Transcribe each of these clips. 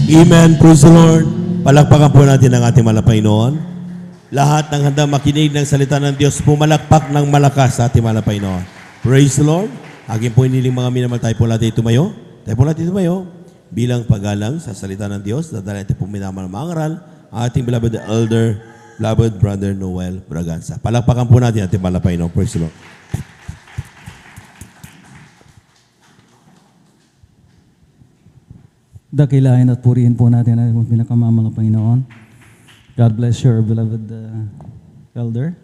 Amen. Praise the Lord. Palakpakan po natin ang ating mahal na Panginoon. Lahat ng handang makinig ng salita ng Diyos, pumalakpak ng malakas sa ating mahal na Panginoon. Praise the Lord. Aking po iniling mga minamahal, tayo po natin tumayo. Tayo po natin tumayo bilang paggalang sa salita ng Diyos. Dadala natin po minamahal na mangaral ang ating beloved elder, beloved brother Noel Braganza. Palakpakan po natin ating mahal na Panginoon. Praise the Lord. Dakilain at purihin po natin ang pinakamamahal na Panginoon. God bless your beloved elder,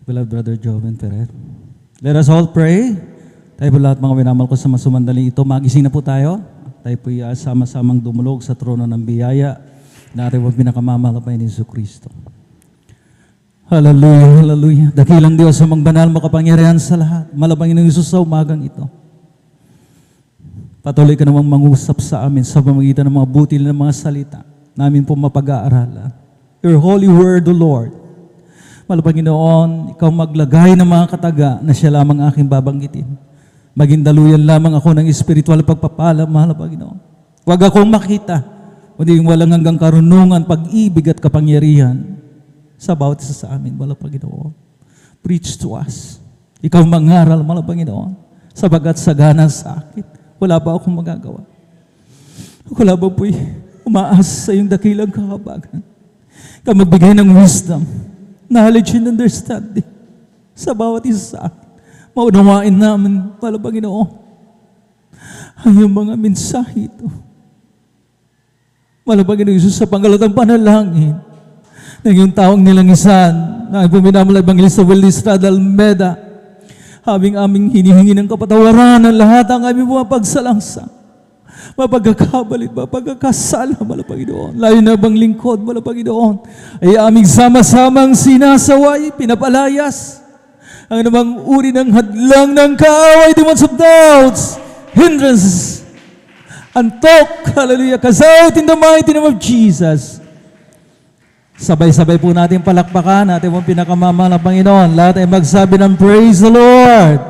beloved brother Joven Ferrer. Let us all pray. Tayo po lahat mga minamahal ko sa masumandaling ito. Magising na po tayo. Tayo po sama-samang dumulog sa trono ng biyaya na ating pinakamamahal na Panginoon Hesus Kristo. Hallelujah, hallelujah. Dakilang Diyos sa mangbanal makapangyarihan sa lahat. Malabang Panginoon Hesus sa umagang ito. Patuloy ka namang mangusap sa amin sa pamamagitan ng mga butil na mga salita namin po mapag-aaralan. Your holy word, O Lord. Mahal Panginoon, ikaw maglagay ng mga kataga na siya lamang aking babanggitin. Maging daluyan lamang ako ng espiritual pagpapala, mahal Panginoon. Huwag akong makita, kundi yung walang hanggang karunungan, pag-ibig at kapangyarihan sa bawat isa sa amin, mahal Panginoon. Preach to us. Ikaw mangaral, mahal Panginoon, sabagat sagana sa akin. Wala ba akong magagawa? Wala ba po'y umaas sa iyong dakilang kakabagan? Ka magbigay ng wisdom, knowledge and understanding sa bawat isa sa akin. Maunawain namin, mahal Panginoon, ang iyong mga mensahe ito. Mahal Panginoon Jesus, sa panggalatang panalangin ng iyong taong nilangisan, na puminamang Evangelista Willis Almeda, aming hinihingi ng kapatawaran ng lahat ang aming mga pagsalangsa. Mapagkakabalit, mapagkakasala, mahal Panginoon. Layo na bang lingkod, mahal Panginoon, ay aming sama-samang sinasaway, pinapalayas. Ang namang uri ng hadlang ng kaaway, demons of doubts, hindrances, antok, hallelujah, cast out in the mighty name of Jesus. Sabay-sabay po natin palakpakan, natin pong pinakamamahal na Panginoon. Lahat ay magsabi ng praise the Lord.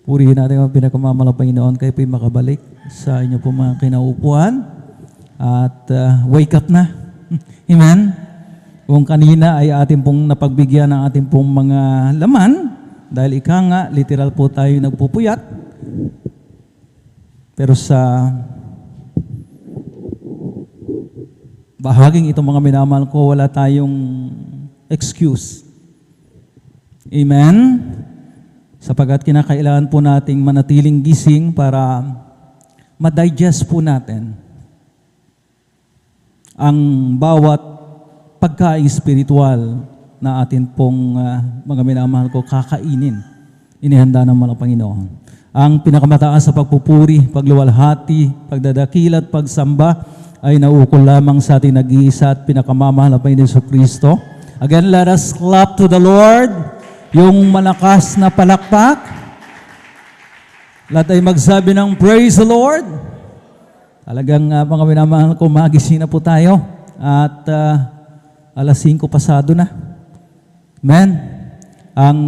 Purihin natin ang pinakamamahal na Panginoon. Kayo po'y makabalik sa inyo po mga kinaupuan. At wake up na. Amen? Kung kanina ay ating pong napagbigyan ng ating pong mga laman, dahil ika nga, literal po tayo nagpupuyat. Pero sa bahaging itong mga minamahal ko, wala tayong excuse. Amen? Sapagat kinakailangan po nating manatiling gising para ma-digest po natin ang bawat pagkain spiritual na atin pong mga minamahal ko kakainin. Inihanda ng mga Panginoon. Ang pinakamataas sa pagpupuri, pagluwalhati, pagdadakilat, pagsamba, ay naukol lamang sa ating nag-iisa at pinakamamahal na Panginoon Hesus Kristo. Again, let us clap to the Lord, yung malakas na palakpak. Lahat ay magsabi ng praise the Lord. Talagang mga minamahal ko, magising na po tayo. At alas 5 pasado na. Amen. Ang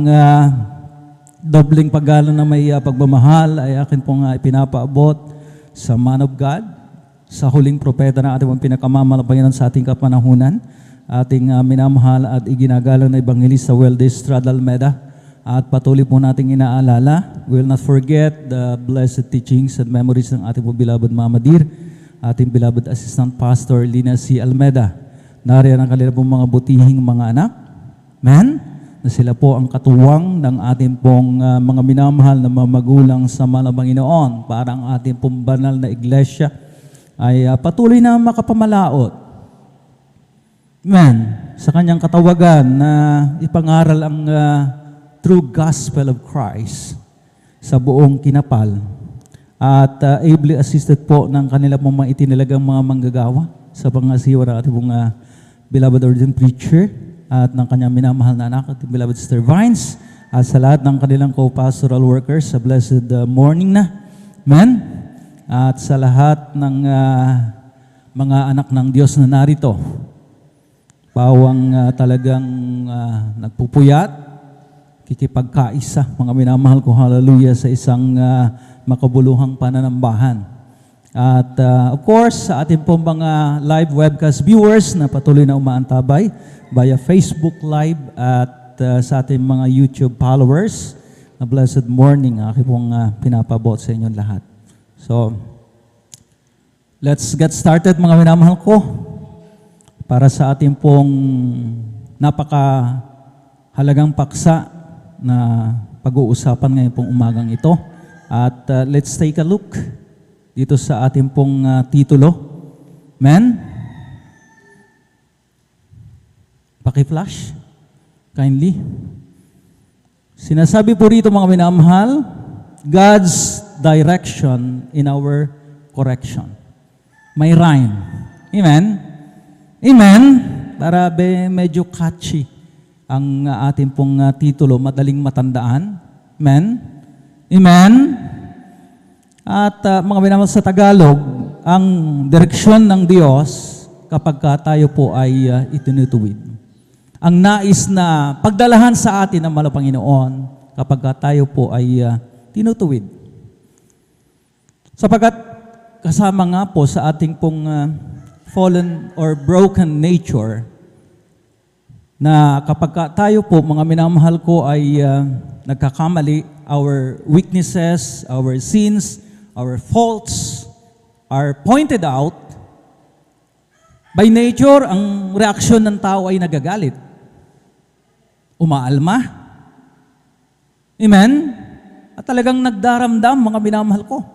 dobling paggalang na may pagmamahal ay akin pong ipinapaabot sa man of God, sa huling propeta na ating pinakamamahal na Panginoon sa ating kapanahunan, ating minamahal at iginagalang na Evangelista Weldes Estrada Almeda. At patuloy po nating inaalala, we will not forget the blessed teachings and memories ng ating po beloved Mama Dir, ating beloved Assistant Pastor Lina C. Almeda. Nariyan ang kanila pong mga butihing mga anak. Amen? Na sila po ang katuwang ng ating pong mga minamahal na mga magulang sa mahal na Panginoon. Parang ating pong banal na iglesia ay patuloy na makapamalaot. Amen. Sa kanyang katawagan na ipangaral ang true gospel of Christ sa buong kinapal. At ably assisted po ng kanila pong mga itinilagang mga manggagawa sa pangasiwa ng ating pong beloved ordained preacher at ng kanyang minamahal na anak, ating beloved Sister Vines, at sa lahat ng kanilang co-pastoral workers sa blessed morning na. Amen. At sa lahat ng mga anak ng Diyos na narito, pawang talagang nagpupuyat, kikipagkaisa, mga minamahal ko, hallelujah, sa isang makabuluhang pananambahan. At of course, sa ating pong mga live webcast viewers na patuloy na umaantabay via Facebook Live at sa ating mga YouTube followers, na blessed morning, aking pong pinapabot sa inyong lahat. So, let's get started mga minamahal ko para sa ating pong napakahalagang paksa na pag-uusapan ngayon pong umagang ito. At let's take a look dito sa ating pong titulo. Amen? Paki-flash kindly. Sinasabi po rito mga minamahal, God's direction in our correction. May rhyme. Amen? Amen? Para medyo catchy ang ating pong titulo, madaling matandaan. Amen? Amen? At mga minamahal sa Tagalog, ang direksyon ng Diyos kapag tayo po ay itinutuwid. Ang nais na pagdalahan sa atin ng mahal na Panginoon kapag tayo po ay tinutuwid. Sapagkat kasama nga po sa ating pong fallen or broken nature na kapag tayo po, mga minamahal ko, ay nagkakamali, our weaknesses, our sins, our faults are pointed out, by nature, ang reaksyon ng tao ay nagagalit. Umaalma. Amen? At talagang nagdaramdam, mga minamahal ko.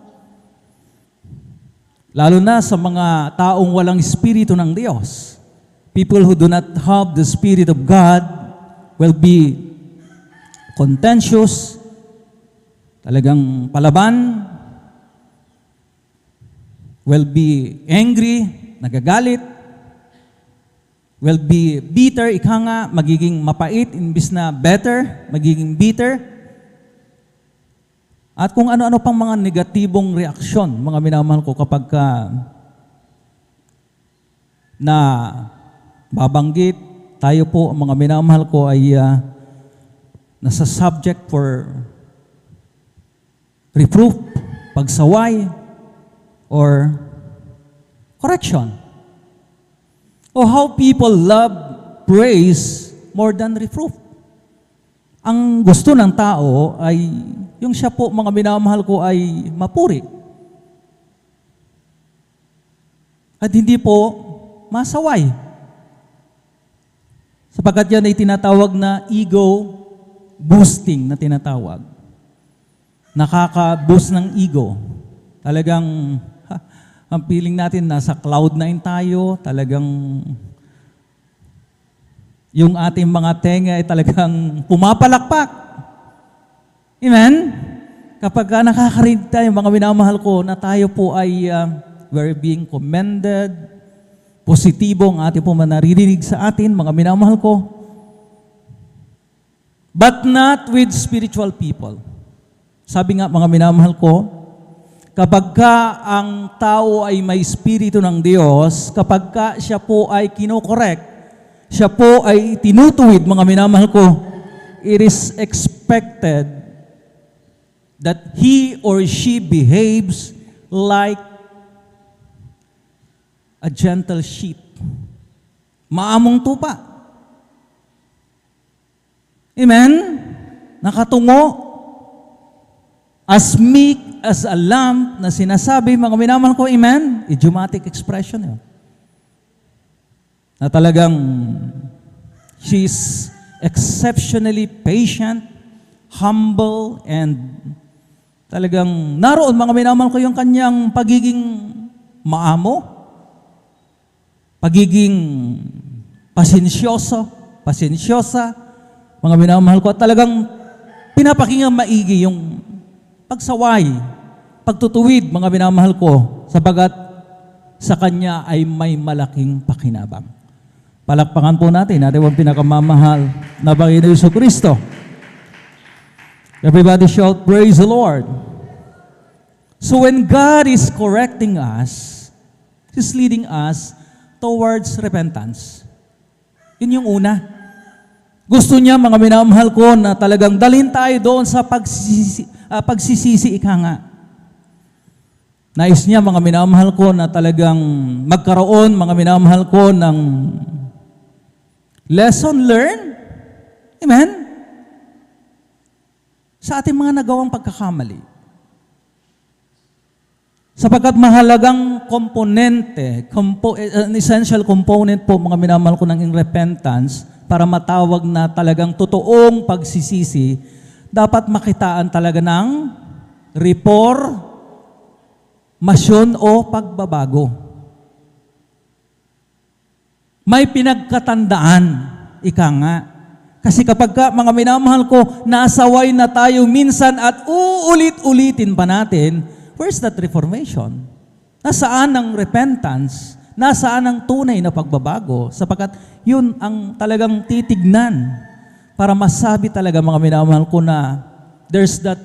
Lalo na sa mga taong walang espiritu ng Diyos. People who do not have the Spirit of God will be contentious, talagang palaban, will be angry, nagagalit, will be bitter, ika nga, magiging mapait, imbis na better, magiging bitter. At kung ano-ano pang mga negatibong reaksyon, mga minamahal ko, kapag na babanggit, tayo po, mga minamahal ko, ay nasa subject for reproof, pagsaway, or correction. O how people love praise more than reproof. Ang gusto ng tao ay yung siya po, mga minamahal ko, ay mapuri. At hindi po masaway. Sapagkat yan ay tinatawag na ego boosting na tinatawag. Nakaka-boost ng ego. Talagang ang feeling natin, nasa cloud nine tayo, talagang yung ating mga tenga ay talagang pumapalakpak. Amen? Kapag nakakarinig tayo, mga minamahal ko, na tayo po ay we're being commended, positibo ang ating po manaririnig sa atin, mga minamahal ko, but not with spiritual people. Sabi nga, mga minamahal ko, kapag ka ang tao ay may espiritu ng Diyos, kapag ka siya po ay kinokorek, siya po ay tinutuwid, mga minamahal ko, it is expected that he or she behaves like a gentle sheep. Maamong tupa. Amen? Nakatungo, as meek as a lamb na sinasabi, mga minamahal ko, amen? Idiomatic expression yun. Na talagang she's exceptionally patient, humble, and talagang naroon, mga minamahal ko, yung kanyang pagiging maamo, pagiging pasensyosa, mga minamahal ko, at talagang pinapakinggan maigi yung pagsaway, pagtutuwid, mga minamahal ko, sabagat sa Kanya ay may malaking pakinabang. Palakpakan po natin ang pinakamamahal na Panginoon Jesucristo. Everybody shout, praise the Lord. So when God is correcting us, He's leading us towards repentance. Yun yung una. Gusto niya, mga minamahal ko, na talagang dalhin tayo doon sa pagsisisi, ika nga. Nais niya, mga minamahal ko, na talagang magkaroon, mga minamahal ko, ng lesson learned. Amen? Sa ating mga nagawang pagkakamali. Sapagkat mahalagang komponente, an essential component po, mga minamahal ko, ng repentance, para matawag na talagang totoong pagsisisi, dapat makitaan talaga ng masyon o pagbabago. May pinagkatandaan, ika nga. Kasi kapag mga minamahal ko, nasaway na tayo minsan at uulit-ulitin pa natin, where's that reformation? Nasaan ang repentance? Nasaan ang tunay na pagbabago? Sapagkat yun ang talagang titignan para masabi talaga, mga minamahal ko, na there's that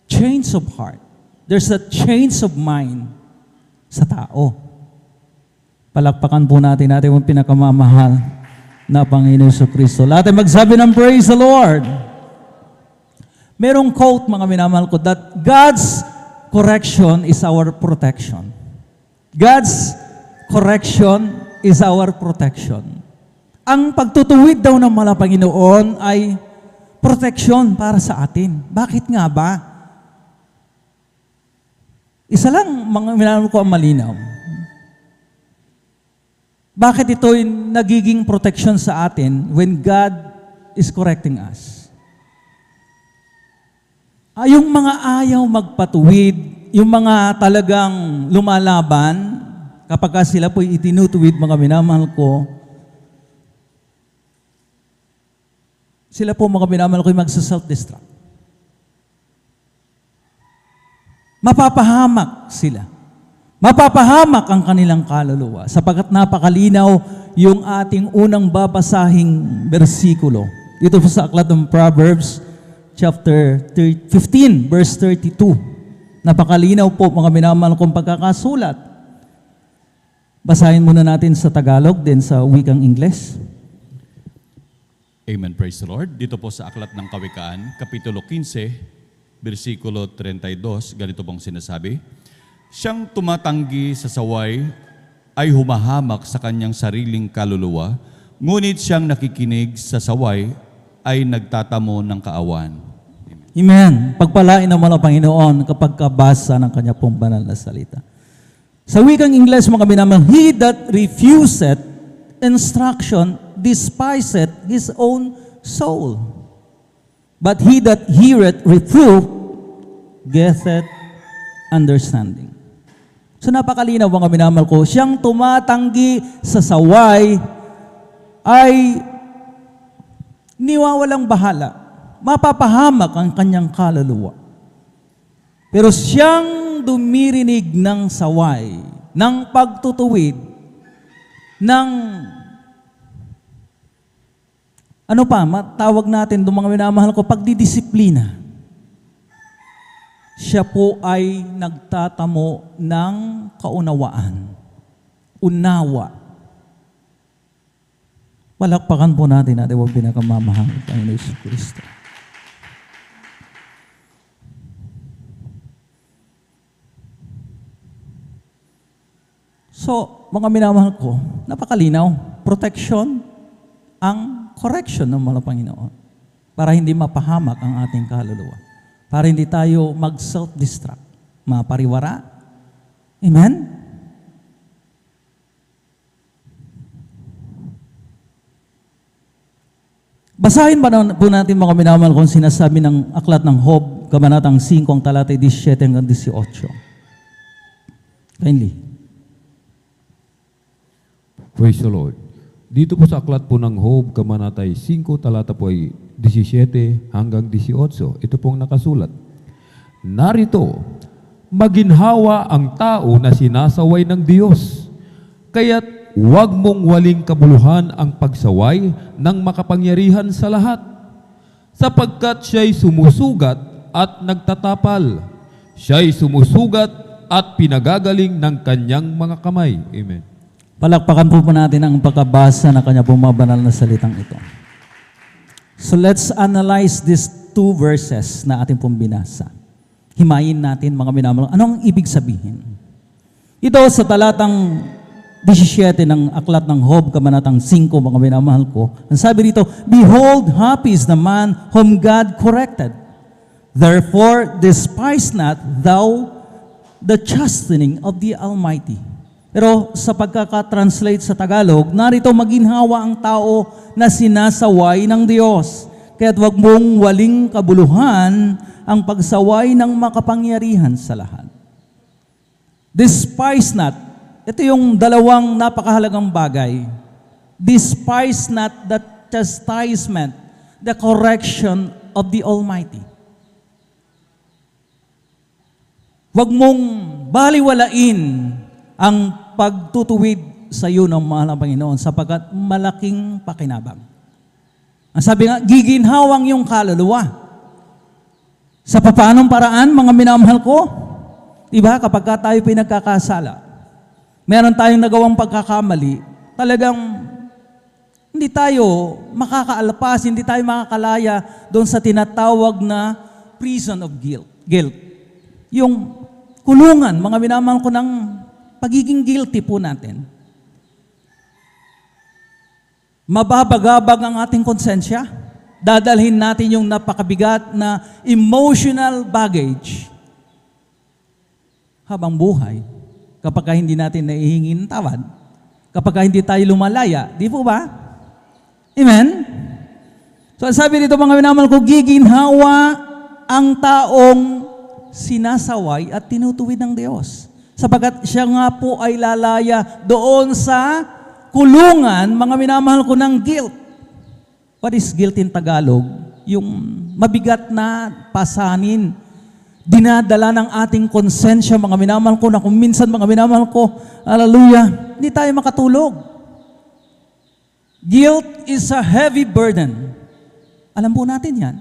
change of heart. There's a change of mind sa tao. Palakpakan po natin yung pinakamamahal na Panginoon Jesucristo. Lahat ay magsabi ng praise the Lord. Merong quote, mga minamahal ko, that God's correction is our protection. God's correction is our protection. Ang pagtutuwid daw ng mga Panginoon ay protection para sa atin. Bakit nga ba? Isa lang, mga minamahal ko, ang malinaw. Bakit ito nagiging protection sa atin when God is correcting us? Yung mga ayaw magpatuwid, yung mga talagang lumalaban, kapag sila po'y itinutuwid, mga minamahal ko, sila po, mga minamahal ko, magsa-self-destruct. Mapapahamak sila. Mapapahamak ang kanilang kaluluwa sapagkat napakalinaw yung ating unang babasahing bersikulo. Dito po sa aklat ng Proverbs, chapter 15, verse 32. Napakalinaw po, mga minamahal kong pagkakasulat. Basahin muna natin sa Tagalog, din sa wikang Ingles. Amen, praise the Lord. Dito po sa aklat ng Kawikaan, Kapitulo 15, versikulo 32, ganito pong sinasabi, siyang tumatanggi sa saway ay humahamak sa kanyang sariling kaluluwa, ngunit siyang nakikinig sa saway ay nagtatamo ng kaawan. Amen. Pagpalain ng mga Panginoon kapag kabasa ng kanya pong banal na salita. Sa wikang Ingles, mga minamahal, he that refuseth instruction despiseth his own soul. But he that heareth reproof getteth understanding. So napakalinaw, mga minamahal ko, siyang tumatanggi sa saway ay niwawalang bahala. Mapapahamak ang kanyang kaluluwa. Pero siyang dumirinig ng saway, ng pagtutuwid, ng ano pa, matawag natin doon, mga minamahal ko, pagdidisiplina. Siya po ay nagtatamo ng kaunawaan. Unawa. Palakpakan po natin huwag pinakamamahal ng Panginoon Jesucristo. So, mga minamahal ko, napakalinaw. Protection ang correction ng mga Panginoon para hindi mapahamak ang ating kaluluwa. Para hindi tayo mag-self-destruct, mapariwara. Amen? Basahin ba po natin, mga minamahal kung sinasabi ng aklat ng Job, kabanatang 5, ang talatay 17 hanggang 18. Kindly. Praise the Lord. Dito po sa aklat po ng Job, kabanatay 5, talata po ay 17 hanggang 18. Ito pong nakasulat. Narito, maginhawa ang tao na sinasaway ng Diyos. Kaya't huwag mong waling kabuluhan ang pagsaway ng makapangyarihan sa lahat. Sapagkat siya'y sumusugat at nagtatapal. Siya'y sumusugat at pinagagaling ng kanyang mga kamay. Amen. Palakpakan po natin ang pagkabasa na kanya bumabanal na salitang ito. So let's analyze these two verses na ating pong binasa. himayin natin, mga minamahal. Anong ibig sabihin? Ito sa talatang 17 ng aklat ng Job, kabanatang 5, mga minamahal ko. Ang sabi dito, "Behold, happy is the man whom God corrected. Therefore, despise not thou the chastening of the Almighty." Pero sa pagkaka-translate sa Tagalog, narito, "Maginhawa ang tao na sinasaway ng Diyos. Kaya't wag mong waling kabuluhan ang pagsaway ng makapangyarihan sa lahat." Despise not. Ito yung dalawang napakahalagang bagay. Despise not the chastisement, the correction of the Almighty. Huwag mong baliwalain ang pagtutuwid sa iyo ng mahal na Panginoon sapagkat malaking pakinabang. Ang sabi nga, giginhawang yung kaluluwa. Sa paanong paraan, mga minamahal ko? Diba, kapag tayo pinagkakasala, meron tayong nagawang pagkakamali, talagang hindi tayo makakaalpas, hindi tayo makakalaya doon sa tinatawag na prison of guilt. Yung kulungan, mga minamahal ko, ng pagiging guilty po natin. Mababagabag ang ating konsensya. Dadalhin natin yung napakabigat na emotional baggage habang buhay. Kapag hindi natin naihingi ng tawad, kapag hindi tayo lumalaya, di po ba? Amen? So sabi dito, mga minamahal ko, giginhawa ang taong sinasaway at tinutuwid ng Diyos. Sapagkat siya nga po ay lalaya doon sa kulungan, mga minamahal ko, ng guilt. What is guilt in Tagalog? Yung mabigat na pasanin, dinadala ng ating konsensya, mga minamahal ko, na kung minsan, mga minamahal ko, hallelujah, hindi tayo makatulog. Guilt is a heavy burden. Alam po natin yan.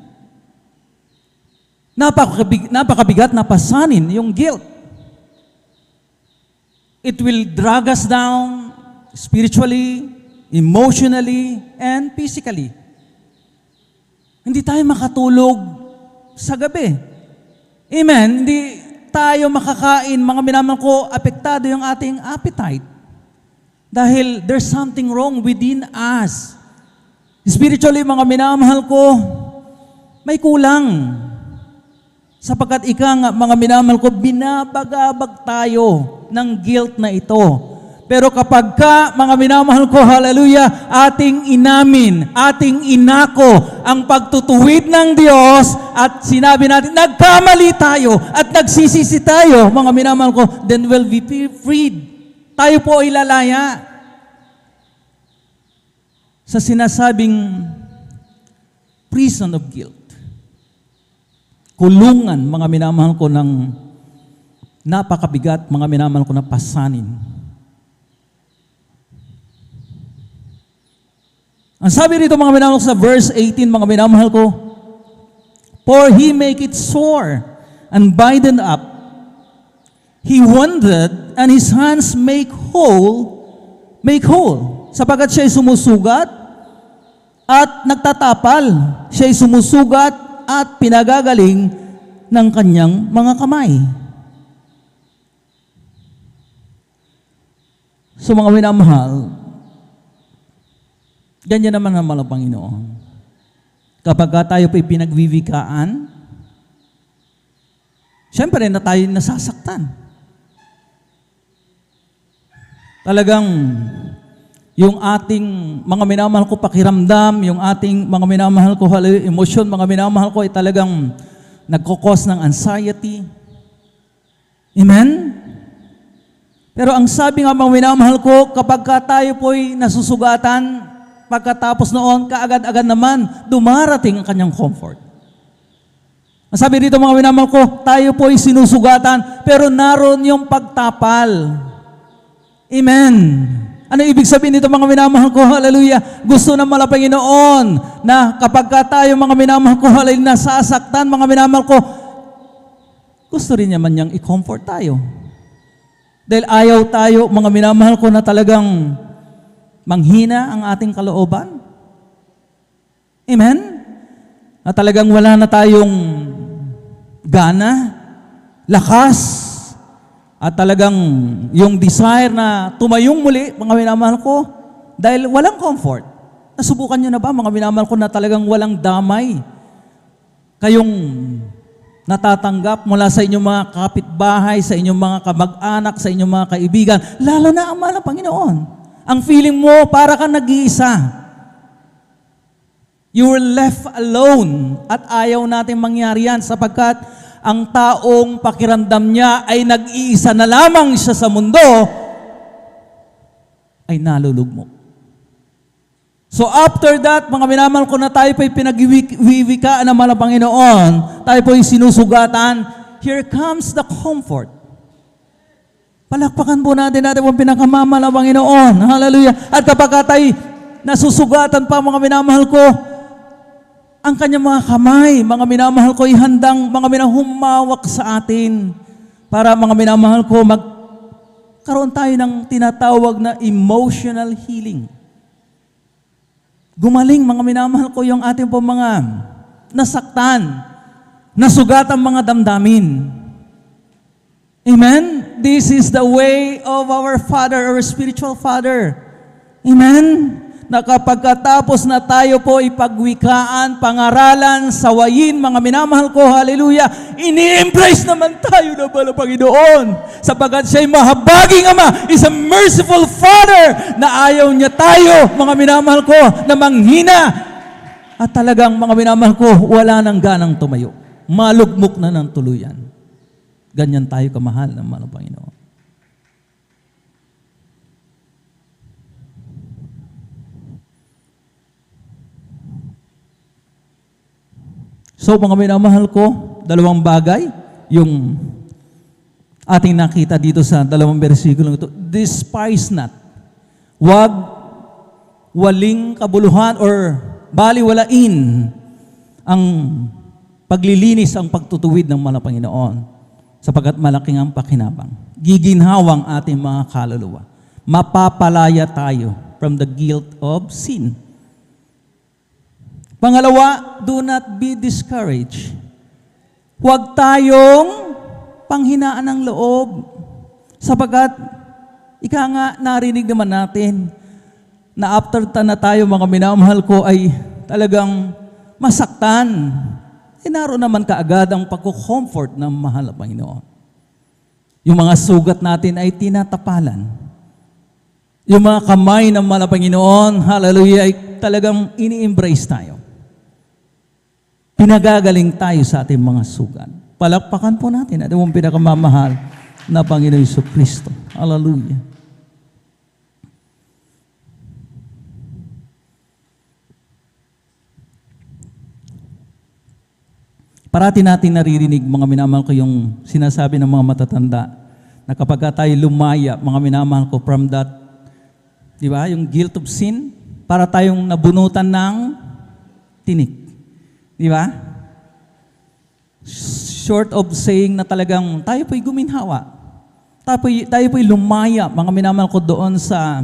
Napakabigat na pasanin yung guilt. It will drag us down spiritually, emotionally, and physically. Hindi tayo makatulog sa gabi. Amen? Hindi tayo makakain, mga minamahal ko, apektado yung ating appetite. Dahil there's something wrong within us. Spiritually, mga minamahal ko, may kulang. Sapagkat mga minamahal ko, binabagabag tayo ng guilt na ito. Pero kapag mga minamahal ko, hallelujah, ating inamin, ating inako ang pagtutuwid ng Diyos at sinabi natin, nagkamali tayo at nagsisisi tayo, mga minamahal ko, then we'll be freed. Tayo po ay lalaya sa sinasabing prison of guilt. Kulungan, mga minamahal ko, ng napakabigat, mga minamahal ko, na pasanin. Ang sabi rito, mga minamahal ko, sa verse 18, mga minamahal ko, "For he make it sore and bind up. He wounded and his hands make whole. Sapagkat siya'y sumusugat at nagtatapal. Siya'y sumusugat at pinagagaling ng kanyang mga kamay." So mga minamahal, ganyan naman ang mahal na Panginoon. Kapag tayo po'y pinagvivikaan, siyempre na tayo nasasaktan. Talagang yung ating mga minamahal ko pakiramdam, yung ating mga minamahal ko emosyon, mga minamahal ko ay talagang nagkukos ng anxiety. Amen? Pero ang sabi nga, mga minamahal ko, kapag tayo po'y nasusugatan, pagkatapos noon, kaagad-agad naman, dumarating ang kanyang comfort. Ang sabi dito, mga minamahal ko, tayo po'y sinusugatan, pero naroon yung pagtapal. Amen. Ano ibig sabihin nito, mga minamahal ko? Hallelujah. Gusto ng mga Panginoon na kapag tayo, mga minamahal ko, hallelujah, nasasaktan, mga minamahal ko, gusto rin naman niyang i-comfort tayo. Dahil ayaw tayo, mga minamahal ko, na talagang manghina ang ating kalooban. Amen? Na talagang wala na tayong gana lakas, at talagang yung desire na tumayong muli, mga minamahal ko, dahil walang comfort. Nasubukan nyo na ba, mga minamahal ko, na talagang walang damay? Kayong natatanggap mula sa inyong mga kapitbahay, sa inyong mga kamag-anak, sa inyong mga kaibigan, lalo na ang mahal ng Panginoon. Ang feeling mo, para kang nag-iisa. You were left alone, at ayaw natin mangyari yan sapagkat ang taong pakiramdam niya ay nag-iisa na lamang siya sa mundo, ay nalulugmok. So after that, mga minamahal ko, na tayo po'y pinagwiwikaan ng mahal ng Panginoon, tayo po'y sinusugatan, here comes the comfort. Palakpakan po natin ang pinakamamahal ng Panginoon. Hallelujah. At kapag tayo nasusugatan pa, mga minamahal ko, ang kanyang mga kamay, mga minamahal ko, handang mga humawak sa atin para, mga minamahal ko, magkaroon tayo ng tinatawag na emotional healing. Gumaling, mga minamahal ko, yung ating po mga nasaktan, nasugatan mga damdamin. Amen? This is the way of our Father, our spiritual Father. Amen? Na kapagkatapos na tayo po ipagwikaan, pangaralan, sawayin, mga minamahal ko, hallelujah, ini-embrace naman tayo na pala, Panginoon, sapagkat siya'y mahabaging Ama, is a merciful Father, na ayaw niya tayo, mga minamahal ko, na manghina, at talagang, mga minamahal ko, wala nang ganang tumayo. Malugmok na ng tuluyan. Ganyan tayo kamahal ng mahal ng Panginoon. So, mga minamahal ko, dalawang bagay, yung ating nakita dito sa dalawang bersikulo ito. Despise not. Huwag waling kabuluhan or baliwalain ang paglilinis, ang pagtutuwid ng mahal na Panginoon, sapagkat malaking ang pakinabang. Giginhawang ating mga kaluluwa. Mapapalaya tayo from the guilt of sin. Pangalawa, do not be discouraged. Huwag tayong panghinaan ng loob. Sapagkat, ika nga, narinig naman natin na after na tayo, mga minamahal ko, ay talagang masaktan. Naroon naman kaagad ang pagko-comfort ng mahal na Panginoon. Yung mga sugat natin ay tinatapalan. Yung mga kamay ng mahal na Panginoon, hallelujah, ay talagang ini-embrace tayo. Pinagagaling tayo sa ating mga sugat. Palakpakan po natin at yung pinakamamahal na Panginoon Jesucristo. Hallelujah. Parati natin naririnig, mga minamahal ko, yung sinasabi ng mga matatanda na kapag tayo lumaya, mga minamahal ko, from that, di ba, yung guilt of sin, para tayong nabunutan ng tinik. Di ba? Short of saying na talagang tayo po'y guminhawa. Tayo po'y lumaya, mga minamahal ko, doon sa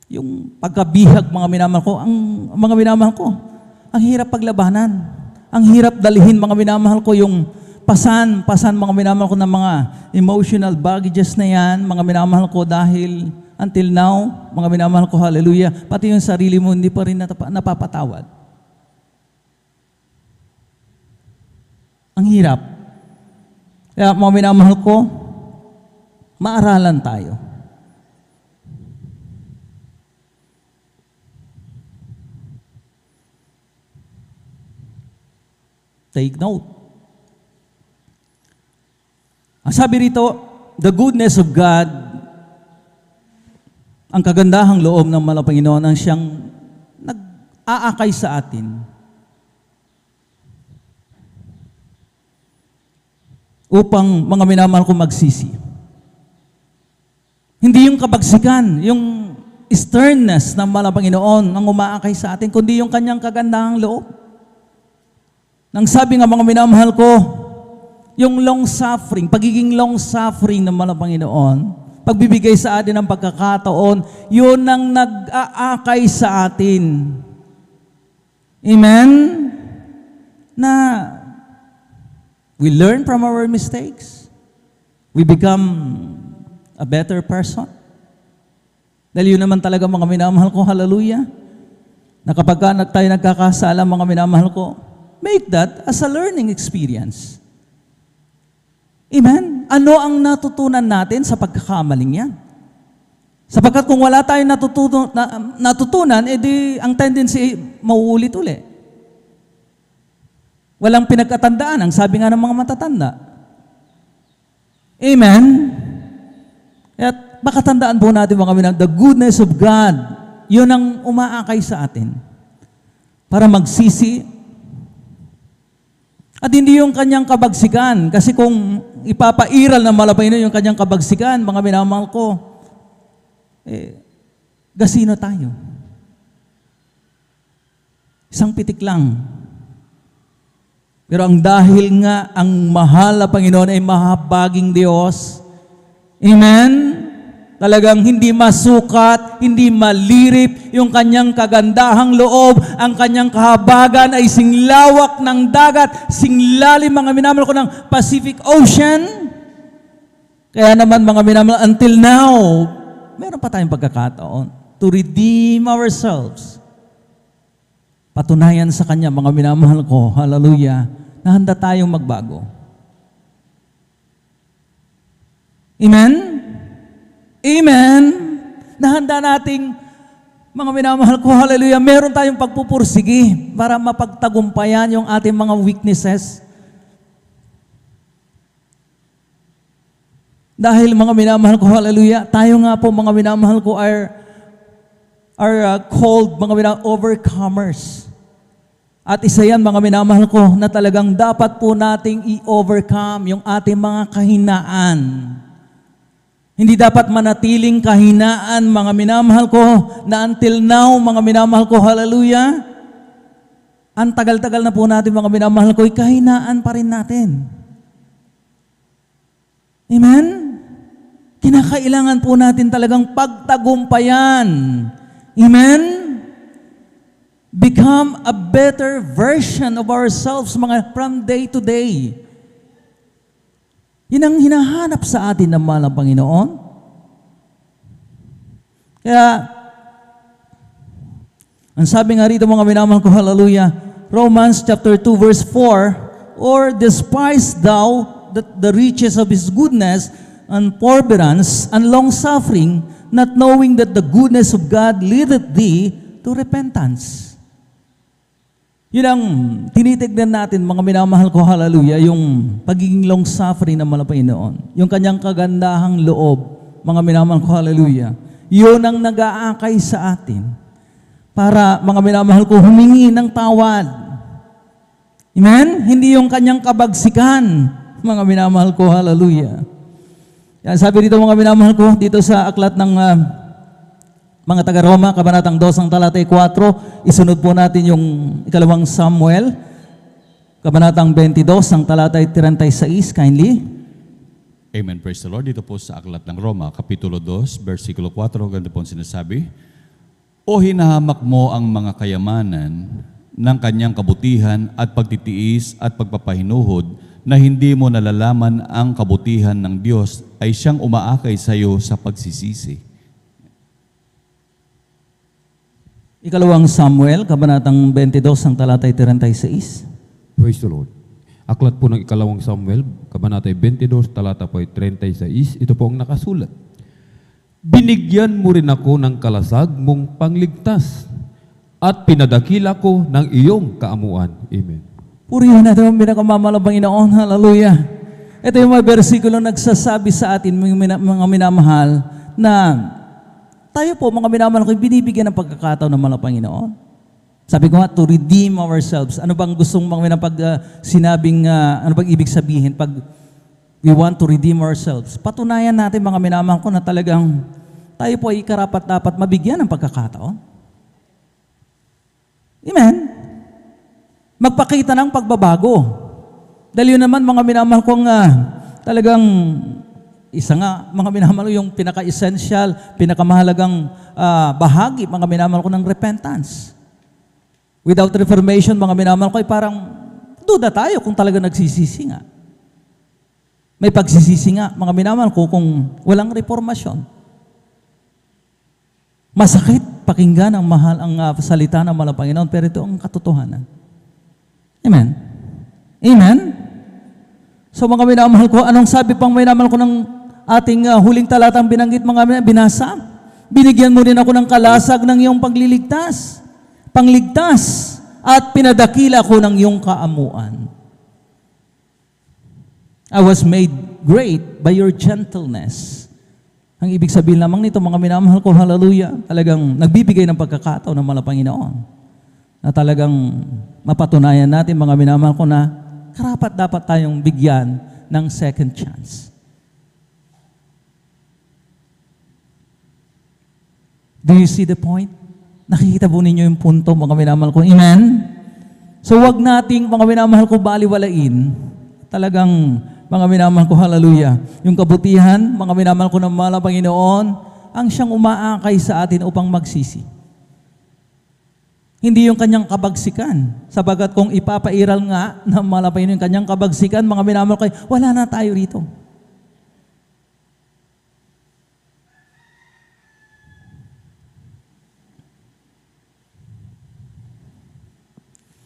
yung pagkabihag, mga minamahal ko. Mga minamahal ko, ang hirap paglabanan. Ang hirap dalihin, mga minamahal ko, yung pasan, mga minamahal ko, ng mga emotional baggages na yan, mga minamahal ko, dahil until now, mga minamahal ko, hallelujah, pati yung sarili mo hindi pa rin napapatawad. Ang hirap. Kaya, mga minamahal ko, maaralan tayo. Take note. Ang sabi rito, the goodness of God, ang kagandahang loob ng mahal na Panginoon, ang siyang nag-aakay sa atin upang, mga minamahal ko, magsisi. Hindi yung kabagsikan, yung sternness ng mahal na Panginoon ang umaakay sa atin, kundi yung kanyang kagandahang loob. Nang sabi nga, mga minamahal ko, yung long suffering, pagiging long suffering ng mahal na Panginoon, pagbibigay sa atin ng pagkakataon, yun ang nag-aakay sa atin. Amen? Na We learn from our mistakes. We become a better person. Dahil yun naman talaga mga minamahal ko, hallelujah, na kapag tayo nagkakasala, mga minamahal ko, make that as a learning experience. Amen? Ano ang natutunan natin sa pagkakamaling yan? Sapagkat kung wala tayong natutunan, edi ang tendency mauulit uli. Walang pinagkatandaan, ang sabi nga ng mga matatanda. Amen? At makatandaan po natin mga minamahal, the goodness of God, yun ang umaakay sa atin para magsisi. At hindi yung kanyang kabagsikan. Kasi kung ipapairal ng malapay yung kanyang kabagsikan, mga minamahal ko, gasino tayo. Isang pitik lang. Pero ang dahil nga ang mahal na Panginoon ay mahabaging Diyos, amen? Talagang hindi masukat, hindi malirip yung kanyang kagandahang loob, ang kanyang kahabagan ay singlawak ng dagat, singlalim mga minamahal ko ng Pacific Ocean. Kaya naman mga minamahal, until now, meron pa tayong pagkakataon to redeem ourselves. Patunayan sa kanya mga minamahal ko, hallelujah, na handa tayong magbago. Amen? Amen. Nahanda nating, mga minamahal ko, hallelujah, meron tayong pagpupursigi para mapagtagumpayan yung ating mga weaknesses. Dahil mga minamahal ko, hallelujah, tayo nga po mga minamahal ko are called mga overcomers. At isa yan mga minamahal ko na talagang dapat po nating i-overcome yung ating mga kahinaan. Hindi dapat manatiling kahinaan, mga minamahal ko, na until now, mga minamahal ko, hallelujah, ang tagal-tagal na po natin, mga minamahal ko, kahinaan pa rin natin. Amen? Kinakailangan po natin talagang pagtagumpayan. Amen? Become a better version of ourselves, mga from day to day. Yun ang hinahanap sa atin ng mahal na Panginoon. Kaya, ang sabi nga rito mga minamahal ko, hallelujah, Romans chapter 2 verse 4, or despise thou the riches of His goodness and forbearance and long-suffering, not knowing that the goodness of God leadeth thee to repentance. Yun ang tinitignan natin, mga minamahal ko, hallelujah, yung pagiging long-suffering ng mga Panginoon. Yung kanyang kagandahang loob, mga minamahal ko, hallelujah. Yun ang nag-aakay sa atin para, mga minamahal ko, humingi ng tawad. Amen? Hindi yung kanyang kabagsikan, mga minamahal ko, hallelujah. Yan, sabi dito mga minamahal ko, dito sa aklat ng mga taga-Roma, Kabanatang 2, ang talatay 4, isunod po natin yung ikalawang Samuel, Kabanatang 22, ang talatay 36, kindly. Amen, praise the Lord. Dito po sa aklat ng Roma, Kapitulo 2, versikulo 4, ganito po sinasabi, O hinahamak mo ang mga kayamanan ng kanyang kabutihan at pagtitiis at pagpapahinuhod na hindi mo nalalaman ang kabutihan ng Diyos ay siyang umaakay sa iyo sa pagsisisi. Ikalawang Samuel, Kabanatang 22, ang talatay 36. Praise the Lord. Aklat po ng ikalawang Samuel, Kabanatay 22, talata po ay 36, ito po ang nakasulat. Binigyan mo rin ako ng kalasag mong pangligtas at pinadakila ko ng iyong kaamuan. Amen. Purihan natin ang pinakamamahal ng Panginoon. Hallelujah. Ito yung mga versikulo nagsasabi sa atin, mga minamahal, na tayo po, mga minamahal ko, binibigyan ng pagkakataon ng mga Panginoon. Sabi ko nga, to redeem ourselves. Ano bang gustong mga sinabing, ano bang ibig sabihin pag we want to redeem ourselves? Patunayan natin, mga minamahal ko, na talagang tayo po ay karapat-dapat mabigyan ng pagkakataon. Amen? Magpakita ng pagbabago. Dahil yun naman, mga minamahal kong talagang isa nga, mga minamahal yung pinaka-essential, pinakamahalagang bahagi, mga minamahal ko ng repentance. Without reformation, mga minamahal ko, ay parang duda tayo kung talaga nagsisisi nga. May pagsisisi nga, mga minamahal ko, kung walang reformasyon. Masakit pakinggan ang mahal ang salita ng mahal ng Panginoon, pero ito ang katotohanan. Amen? Amen? So mga minamahal ko, anong sabi pang minamahal ko ng ating huling talatang binanggit mga binasa? Binigyan mo rin ako ng kalasag ng iyong pagliligtas, pangligtas, at pinadakila ko ng iyong kaamuan. I was made great by your gentleness. Ang ibig sabihin lamang nito, mga minamahal ko, hallelujah, talagang nagbibigay ng pagkakataon ng mga Panginoon na talagang mapatunayan natin, mga minamahal ko, na karapat dapat tayong bigyan ng second chance. Do you see the point? Nakikita po ninyo yung punto, mga minamahal ko. Amen? So wag nating, mga minamahal ko, baliwalain. Talagang, mga minamahal ko, hallelujah, yung kabutihan, mga minamahal ko ng mahal na Panginoon, ang siyang umaakay sa atin upang magsisi. Hindi yung kanyang kabagsikan. Sabagat kung ipapairal nga ng mahal na Panginoon yung kanyang kabagsikan, mga minamahal ko, wala na tayo rito.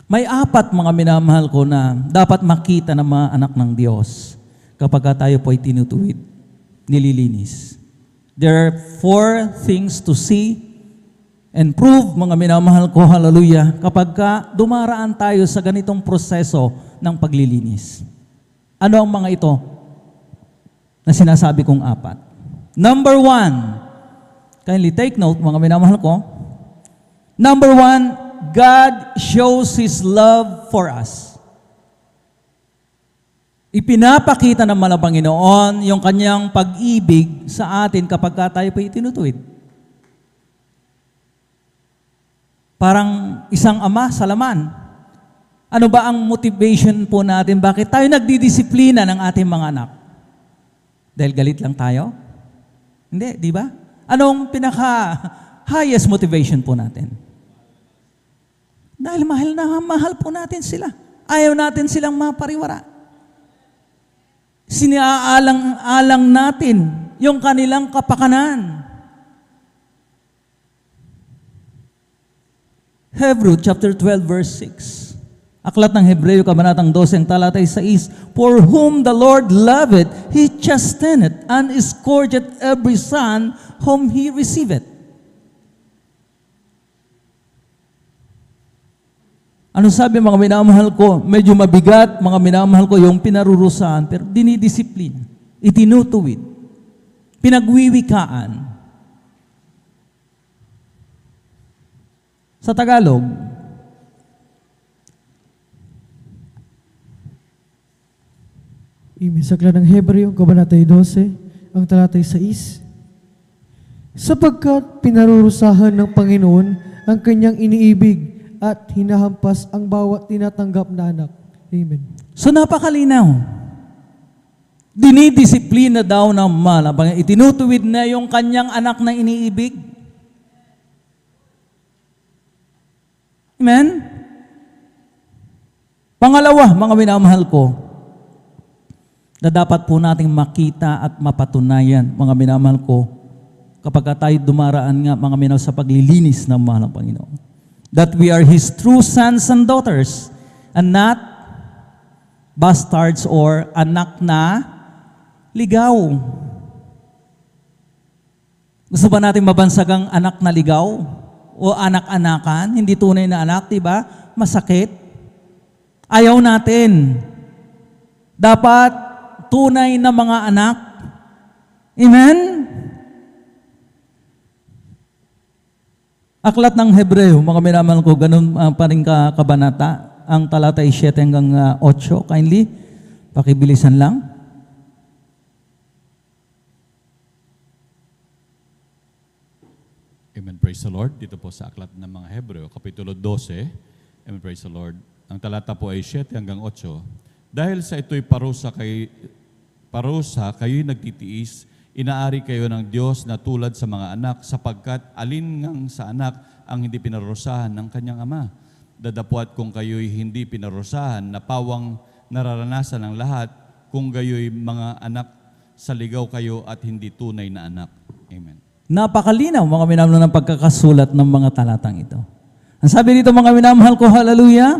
May apat, mga minamahal ko, na dapat makita ng mga anak ng Diyos kapag tayo po ay tinutuwid, nililinis. There are 4 things to see and prove, mga minamahal ko, hallelujah, kapag dumaraan tayo sa ganitong proseso ng paglilinis. Ano ang mga ito na sinasabi kong apat? Number 1, kindly take note, mga minamahal ko. Number 1, God shows His love for us. Ipinapakita ng mahal na Panginoon yung kanyang pag-ibig sa atin kapag tayo po itinutuwid. Parang isang ama sa laman. Ano ba ang motivation po natin? Bakit tayo nagdidisiplina ng ating mga anak? Dahil galit lang tayo? Hindi, di ba? Anong pinaka-highest motivation po natin? Dahil mahal po natin sila. Ayaw natin silang mapariwara. Sinaalang-alang natin yung kanilang kapakanan. Hebrew chapter 12 verse 6. Aklat ng Hebreo kabanatang 12 ang talatay 6. For whom the Lord loveth, He chasteneth and scourgeth every son whom He receiveth. Ano sabi, mga minamahal ko? Medyo mabigat, mga minamahal ko, yung pinarurusahan, pero dinidisiplina, itinutuwid, pinagwiwikaan. Sa Tagalog, Sa aklat ng Hebreo, kabanatay 12, ang talatay 6. Sapagkat pinarurusahan ng Panginoon ang kanyang iniibig at hinahampas ang bawat tinatanggap na anak. Amen. So napakalinaw. Dinidisiplina daw ng mahal na Panginoon. Itinutuwid na yung kanyang anak na iniibig. Amen? Pangalawa, mga minamahal ko, na dapat po nating makita at mapatunayan, mga minamahal ko, kapag tayo dumaraan nga, mga minamahal, sa paglilinis ng mahal ng Panginoon. That we are His true sons and daughters, and not bastards or anak na ligaw. Gusto ba natin mabansag ang anak na ligaw? O anak-anakan? Hindi tunay na anak, diba? Masakit. Ayaw natin. Dapat tunay na mga anak. Amen? Aklat ng Hebreo, mga minamahal ko, ganun pa rin kabanata, ang talatay 7 hanggang 8. Kindly, pakibilisan lang. Amen, praise the Lord. Dito po sa aklat ng mga Hebreo, Kapitulo 12. Amen, praise the Lord. Ang talata po ay 7 hanggang 8. Dahil sa ito'y parusa, kayo'y nagtitiis, inaari kayo ng Diyos na tulad sa mga anak, sapagkat alin ngang sa anak ang hindi pinarusahan ng kanyang ama. Dadapwat kung kayo'y hindi pinarusahan na pawang nararanasan ng lahat, kung gayo'y mga anak, saligaw kayo at hindi tunay na anak. Amen. Napakalinaw, mga minamahal, ng pagkakasulat ng mga talatang ito. Ang sabi dito, mga minamahal ko, hallelujah,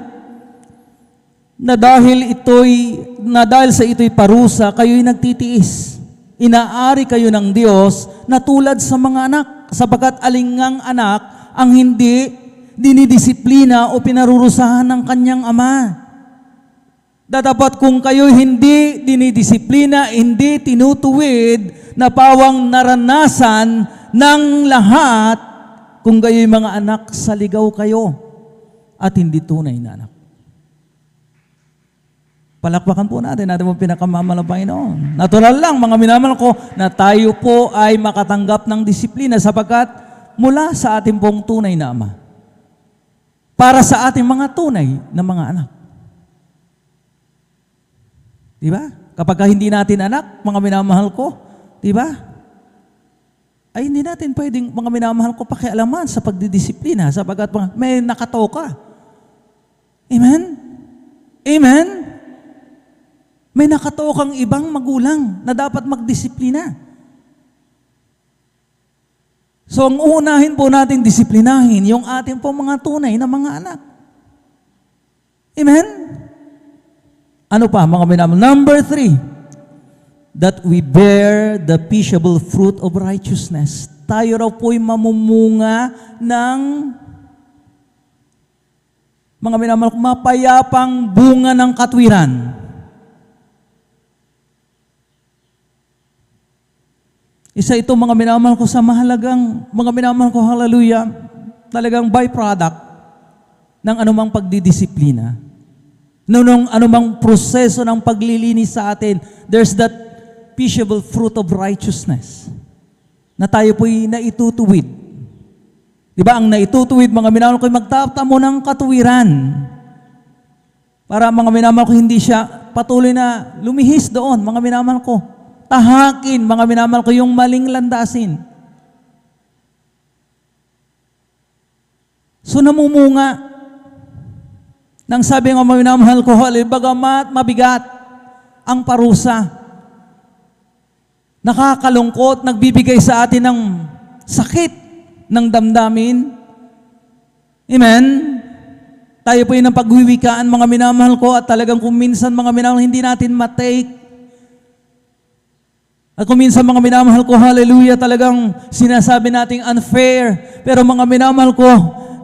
na dahil sa ito'y parusa, kayo'y nagtitiis. Inaari kayo ng Diyos na tulad sa mga anak, sapagkat alingang anak ang hindi dinidisiplina o pinarurusahan ng kanyang ama. Dapat kung kayo hindi dinidisiplina, hindi tinutuwid, na pawang naranasan ng lahat, kung kayo'y mga anak, saligaw kayo at hindi tunay na anak. Palakpakan po natin po pinakamamahal ng Panginoon. Natural lang, mga minamahal ko, na tayo po ay makatanggap ng disiplina sapagkat mula sa ating pong tunay na ama. Para sa ating mga tunay na mga anak. Di ba? Kapag hindi natin anak, mga minamahal ko, di ba? Ay hindi natin pwedeng, mga minamahal ko, pakialaman sa pagdidisiplina sapagkat may nakatoka. Amen? Amen? May nakatokang ibang magulang na dapat magdisiplina. So ang unahin po natin disiplinahin yung ating po mga tunay na mga anak. Amen? Ano pa, mga minamahal? Number 3, that we bear the peaceable fruit of righteousness. Tayo raw po'y mamumunga ng mga minamahal, mapayapang bunga ng katwiran. Isa ito, mga minamahal ko, sa mahalagang, mga minamahal ko, hallelujah, talagang byproduct ng anumang pagdidisiplina. Nung anumang proseso ng paglilinis sa atin, there's that peaceable fruit of righteousness na tayo po'y naitutuwid. Di ba? Ang naitutuwid, mga minamahal ko, magtatamo ng katuwiran. Para mga minamahal ko, hindi siya patuloy na lumihis doon, mga minamahal ko. Tahakin, mga minamahal ko, yung maling landasin. So namumunga. Nang sabi ng mga minamahal ko, bagamat mabigat ang parusa, nakakalungkot, nagbibigay sa atin ng sakit ng damdamin. Amen? Tayo po yung pagwiwikaan, mga minamahal ko, at talagang kung minsan, mga minamahal, hindi natin matake. At kung minsan, mga minamahal ko, hallelujah, talagang sinasabi nating unfair. Pero mga minamahal ko,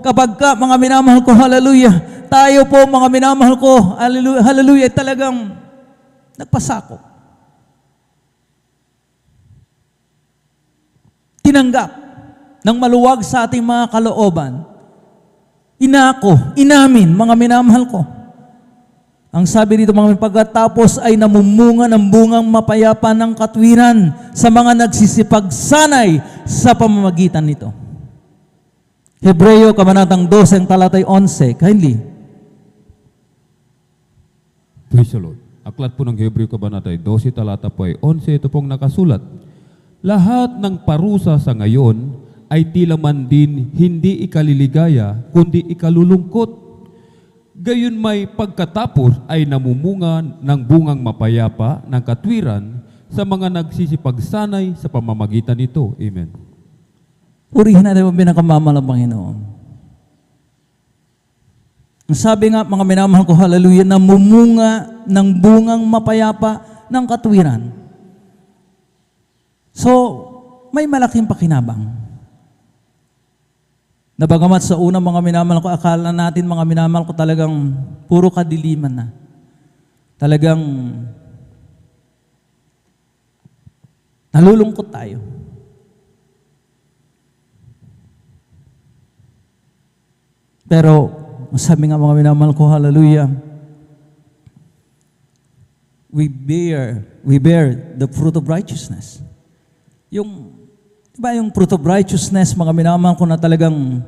kapag ka, mga minamahal ko, hallelujah, tayo po, mga minamahal ko, hallelujah, hallelujah, talagang nagpasako. Tinanggap ng maluwag sa ating mga kalooban. Inamin, mga minamahal ko. Ang sabi dito, mga pagkatapos ay namumunga ng bungang mapayapa ng katwiran sa mga nagsisipagsanay sa pamamagitan nito. Hebreo, kabanatang 12, talatay 11. Kindly. Praise the Lord. Aklat po ng Hebreo Kabanatay 12, talata po ay 11, ito pong nakasulat. Lahat ng parusa sa ngayon ay tila man din hindi ikaliligaya, kundi ikalulungkot. Gayon may pagkatapos ay namumunga ng bungang mapayapa ng katwiran sa mga nagsisipagsanay sa pamamagitan nito. Amen. Purihin natin ang pinakamamahal ng Panginoon. Ang sabi nga, mga minamahal ko, hallelujah, namumunga ng bungang mapayapa ng katwiran. So, may malaking pakinabang. Na bagamat sa unang, mga minamahal ko, akala natin, mga minamahal ko, talagang puro kadiliman na. Talagang nalulungkot tayo. Pero, sabi nga, mga minamahal ko, hallelujah, we bear the fruit of righteousness. Diba yung fruit of righteousness, mga minamahal ko, na talagang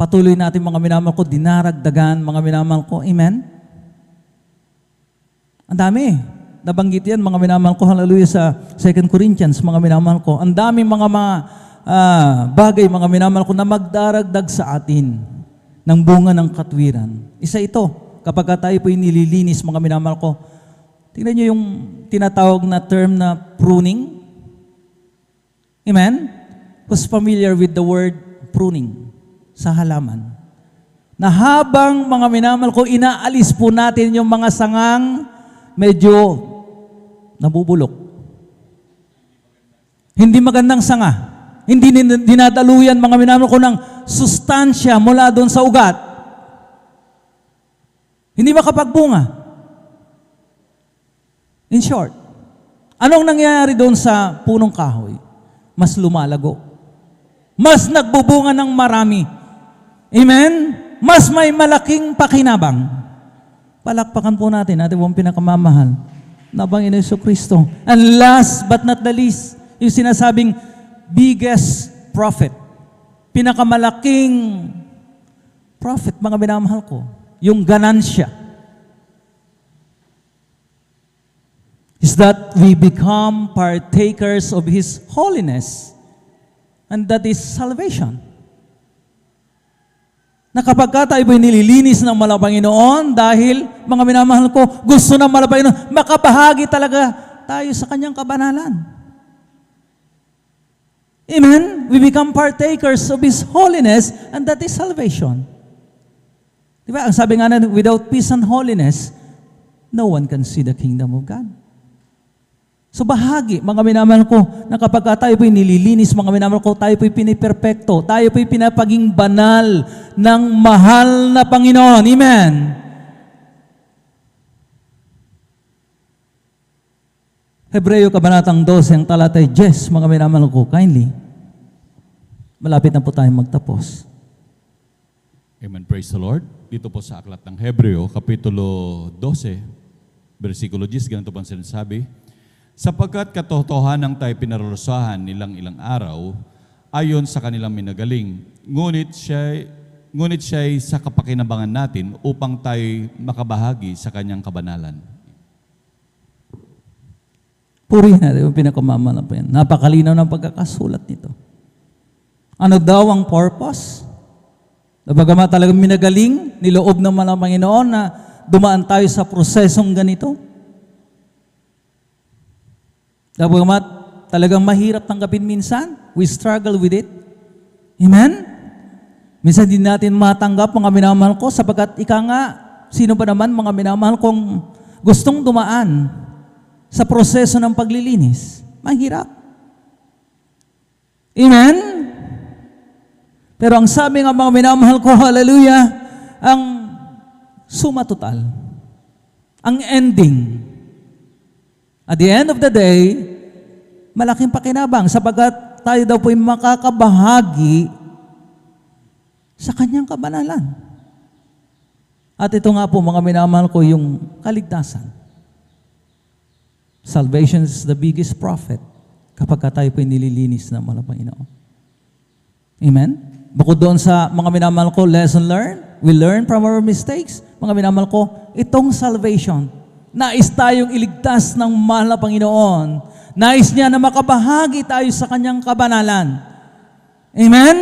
patuloy natin, mga minamahal ko, dinaragdagan, mga minamahal ko, amen? Ang dami. Nabanggit yan, mga minamahal ko, hallelujah, sa 2 Corinthians, mga minamahal ko. Ang dami mga bagay, mga minamahal ko, na magdaragdag sa atin ng bunga ng katwiran. Isa ito, kapag tayo po nililinis, mga minamahal ko, Tingnan niyo yung tinatawag na term na pruning. Amen? Who's familiar with the word pruning sa halaman? Na habang mga minamahal ko, inaalis po natin yung mga sangang medyo nabubulok. Hindi magandang sanga. Hindi dinadaluyan mga minamahal ko ng sustansya mula doon sa ugat. Hindi makapagbunga. In short, anong nangyayari doon sa punong kahoy? Mas lumalago. Mas nagbubunga ng marami. Amen? Mas may malaking pakinabang. Palakpakan po natin, ating pong pinakamamahal na Panginoon Jesucristo. And last but not the least, yung sinasabing biggest prophet. Pinakamalaking prophet, mga minamahal ko. Yung ganansya. Is that we become partakers of His holiness. And that is salvation. Na kapag tayo po'y nililinis ng Malapanginoon dahil, mga minamahal ko, gusto ng Malapanginoon, makabahagi talaga tayo sa Kanyang kabanalan. Amen? We become partakers of His holiness and that is salvation. Diba? Ang sabi nga na, without peace and holiness, no one can see the kingdom of God. So bahagi, mga minamahal ko, na kapag tayo po'y nililinis, mga minamahal ko, tayo po'y piniperpekto, tayo po'y pinapaging banal ng mahal na Panginoon. Amen? Hebreo Kabanatang 12, ang talatay 10, mga minamahal ko, kindly. Malapit na po tayong magtapos. Amen. Praise the Lord. Dito po sa aklat ng Hebreo, Kapitulo 12, versikulo 10, ganito po ang sinasabi, sapagkat katotohanan tayo pinarurusahan nilang ilang araw, ayon sa kanilang minagaling, ngunit siya'y sa kapakinabangan natin upang tayo makabahagi sa kanyang kabanalan. Purihin natin yung pinakamamahal po yan. Napakalinaw ng pagkakasulat nito. Ano daw ang purpose? Bagamat talagang minagaling, niloob naman ang Panginoon na dumaan tayo sa prosesong ganito. Bagamat talagang mahirap tanggapin minsan, we struggle with it. Amen? Minsan din natin matanggap, mga minamahal ko, sapagkat ika nga, sino ba naman mga minamahal kong gustong dumaan sa proseso ng paglilinis? Mahirap. Amen? Pero ang sabi nga mga minamahal ko, hallelujah, ang suma total, ang ending, at the end of the day, malaking pakinabang sapagkat tayo daw po'y makakabahagi sa kanyang kabanalan. At ito nga po mga minamahal ko, yung kaligtasan. Salvation is the biggest profit kapag tayo po'y nililinis ng mga Panginoon. Amen? Bukod doon sa mga minamahal ko, lesson learned, we learn from our mistakes. Mga minamahal ko, itong salvation, nais tayong iligtas ng mahal na Panginoon. Nais niya na makabahagi tayo sa kanyang kabanalan. Amen?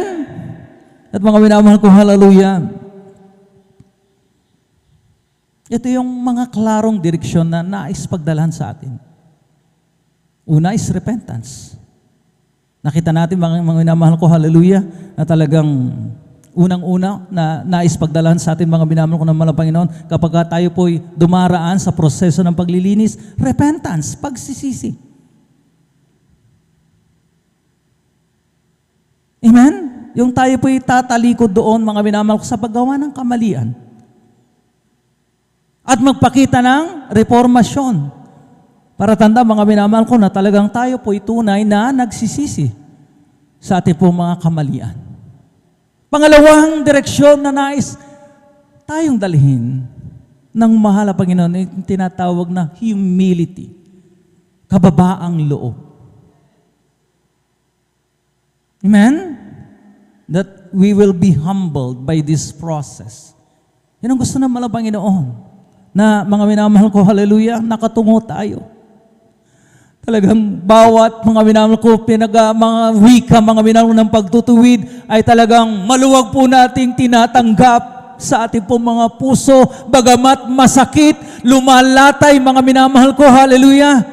At mga minamahal ko, hallelujah. Ito yung mga klarong direksyon na nais pagdalhan sa atin. Una is repentance. Nakita natin mga minamahal ko, hallelujah, na talagang unang-una na nais pagdalhan sa atin mga minamahal ko ng mahal na Panginoon kapag tayo po'y dumaraan sa proseso ng paglilinis, repentance, pagsisisi. Amen? Yung tayo po'y tatalikod doon mga minamahal ko sa paggawa ng kamalian. At magpakita ng reformasyon. Para tanda mga minamahal ko na talagang tayo po'y tunay na nagsisisi sa ating pong mga kamalian. Pangalawang direksyon na nais tayong dalhin ng mahal na Panginoon ay tinatawag na humility, kababaang loob. Amen? That we will be humbled by this process. Yan ang gusto ng mahal na Panginoon. Na mga minamahal ko, hallelujah, nakatungo tayo. Talagang bawat mga minamahal ko, mga wika, mga minamahal ng pagtutuwid, ay talagang maluwag po nating tinatanggap sa ating pong mga puso, bagamat masakit, lumalatay, mga minamahal ko, hallelujah.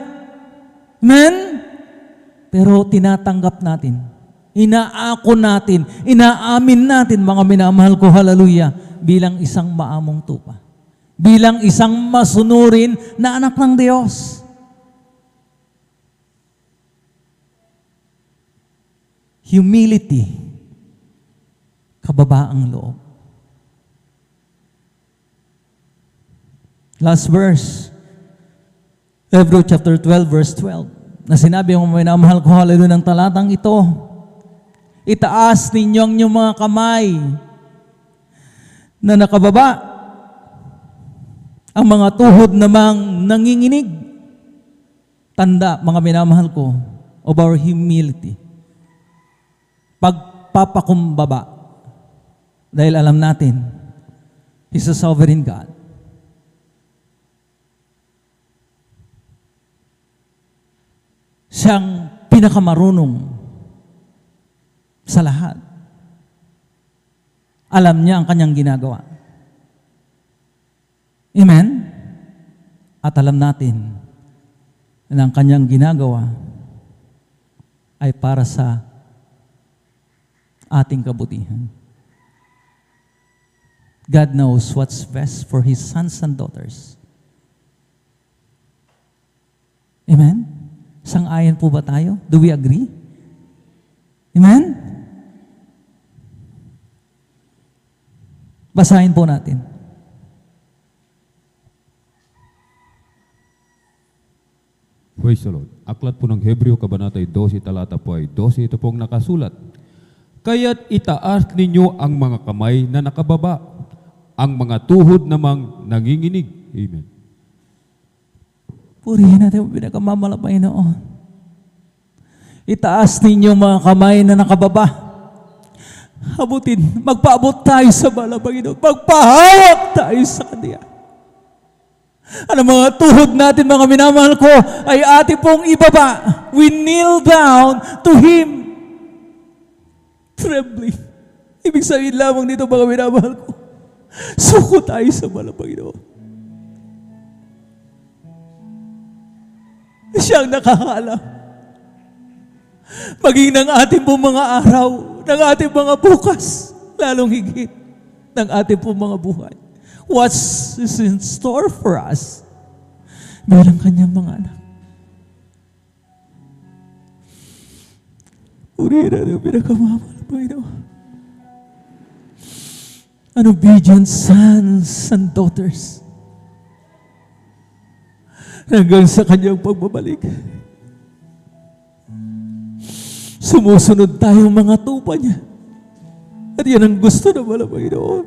Amen? Pero tinatanggap natin, inaako natin, inaamin natin, mga minamahal ko, hallelujah, bilang isang maamong tupa, bilang isang masunurin na anak ng Diyos. Humility, kababaang loob. Last verse, Hebrews chapter 12, verse 12, na sinabi ng minamahal ko, hallelujah, ng talatang ito, itaas ninyo ang inyong mga kamay na nakababa, ang mga tuhod namang nanginginig. Tanda, mga minamahal ko, of our humility. Pagpapakumbaba. Dahil alam natin, He's a sovereign God. Siyang pinakamarunong sa lahat. Alam niya ang kanyang ginagawa. Amen? At alam natin na ang kanyang ginagawa ay para sa ating kabutihan. God knows what's best for His sons and daughters. Amen? Sang-ayon po ba tayo? Do we agree? Amen? Basahin po natin. Praise the Lord. Aklat po ng Hebreo, Kabanata 12, talata po ay 12, ito pong nakasulat. Kaya't itaas ninyo ang mga kamay na nakababa, ang mga tuhod namang nanginginig. Amen. Purihin natin ang pinakamamala, Panginoon. Itaas ninyo mga kamay na nakababa. Abutin, magpaabot tayo sa bala, Panginoon. Magpahawak tayo sa Kanya. Ano mga tuhod natin, mga minamahal ko, ay ating pong ibaba. We kneel down to Him. Trembling. Ibig sabihin lamang dito, mga minamahal ko, suko tayo sa bala, Panginoon. Siyang nakakaalam. Maging ng ating pong mga araw, ng ating mga bukas, lalong higit ng ating pong mga buhay. What's is in store for us bilang kanyang mga anak. Uri na yung pinakamamahal, Panginoon. An obedient sons and daughters hanggang sa kanyang pagbabalik. Sumusunod tayong mga tupa niya. At yan ang gusto na wala, Panginoon.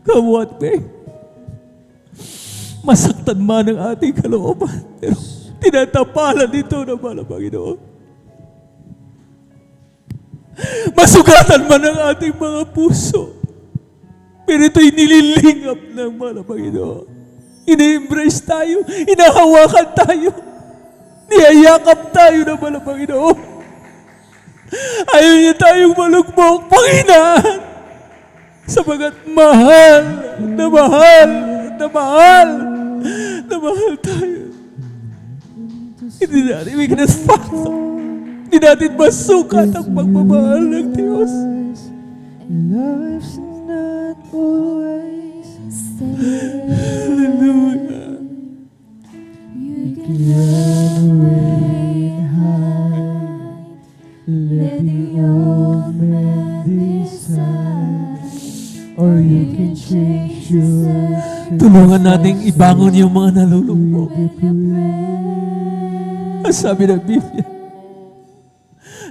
Come what may. Masaktan man ang ating kalooban, pero tinatapalan dito na wala, Panginoon. Masugatan man ang ating mga puso, pero ito'y nililingap ng wala, Panginoon. Ini-embrace tayo, inahawakan tayo, niyayakap tayo ng wala, Panginoon. Ayaw niya tayong malugmok, Panginoon. Sabagat mahal na mahal na mahal na mahal tayo. Hindi natin we cannot fathom. Hindi natin masukat ang pagmamahal ng Diyos. Life's not always Hallelujah. You can run away and hide. Let the old man decide. Or you can change yourself. Tulungan nating ibangon yung mga nalulungkot. Ang sabi ng Biblia,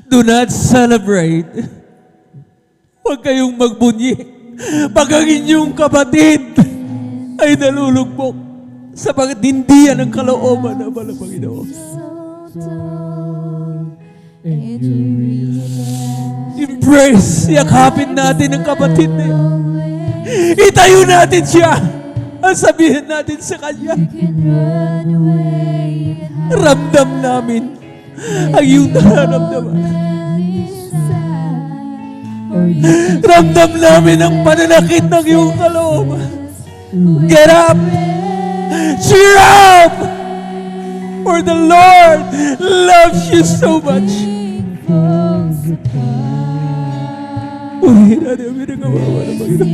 do not celebrate. Huwag kayong magbunyi pag ang inyong kapatid ay nalulugmok sapagat hindi yan ang kalooban ng mga Panginoon. Embrace, yakapin natin ang kapatid na yan. Itayo natin siya. Ang sabihin natin sa Kanya, ramdam namin ang iyong nararamdaman. Or Lord. Ramdam namin ang pananakit ng iyong kalooban. Get up! Cheer up! For the Lord loves you so much. Uy, namin ang awawa ng Panginoon.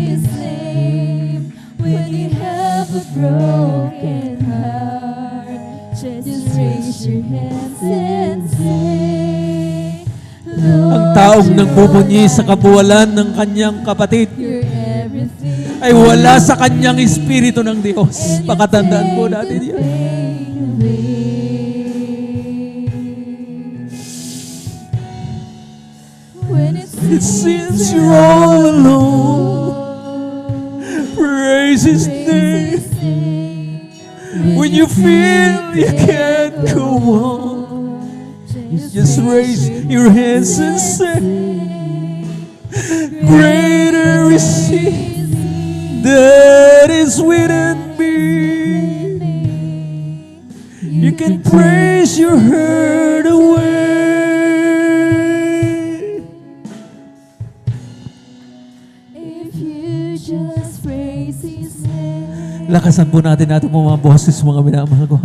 When you have a broken heart, just raise your hands and say, Ang taong nagbubunyi sa kabuwalan ng kanyang kapatid you're everything. ay wala sa kanyang espiritu ng Diyos. Pakatandaan po natin yan. When It seems you're all alone. Praise His name. When you feel you can't go on, just raise your hands and say, greater is He that is within me. You can praise your hurt away. if you just praise His name. Lakasan po natin mga boses, mga minamahal ko.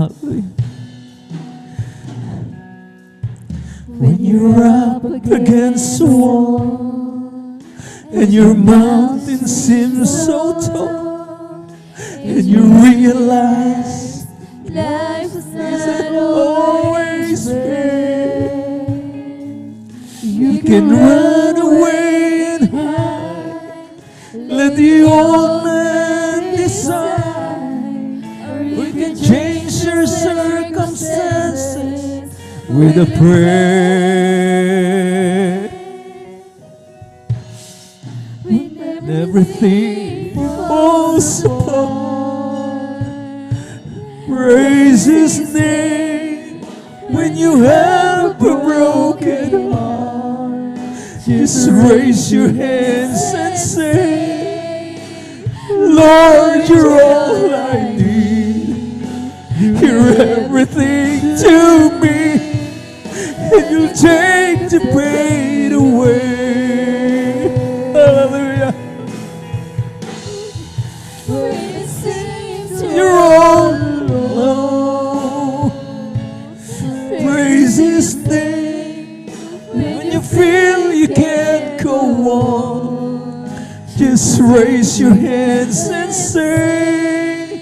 When you're up against the wall and your mountain seems so tall and you realize Life is it's not always always fair, fair. you can run away and hide. Let the old man decide. We can change your circumstances with a prayer. When Everything falls apart. Praise His name. When you have a broken heart, just raise your hands and say, Lord, you're all I need. You're everything to me, and you'll take the pain away. Hallelujah. when it seems You're all alone. Praise His name. When you feel you can't go on, just raise your hands and say,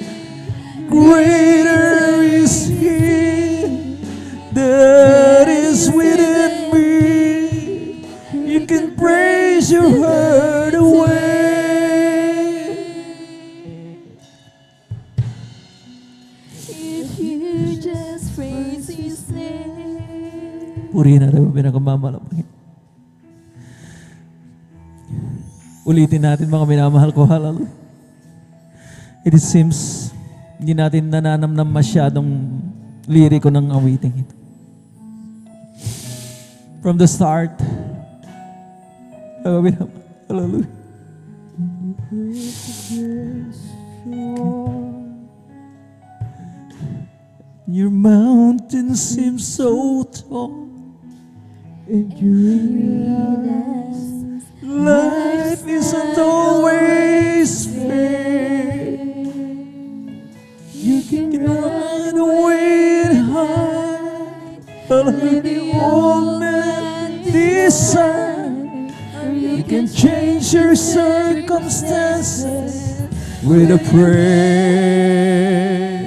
greater is He that is within me. You can praise your hurt away. if you just praise His name. Purihin natin ang pinagmamalaking. Ulitin natin mga minamahal ko, hallelujah. It seems hindi natin nananamnam masyadong liriko ng awiting ito. From the start, hallelujah. Your mountain seems so tall, And you Realize life isn't always fair. you can Run away and hide. Let the old man decide. You can change your circumstances with a prayer.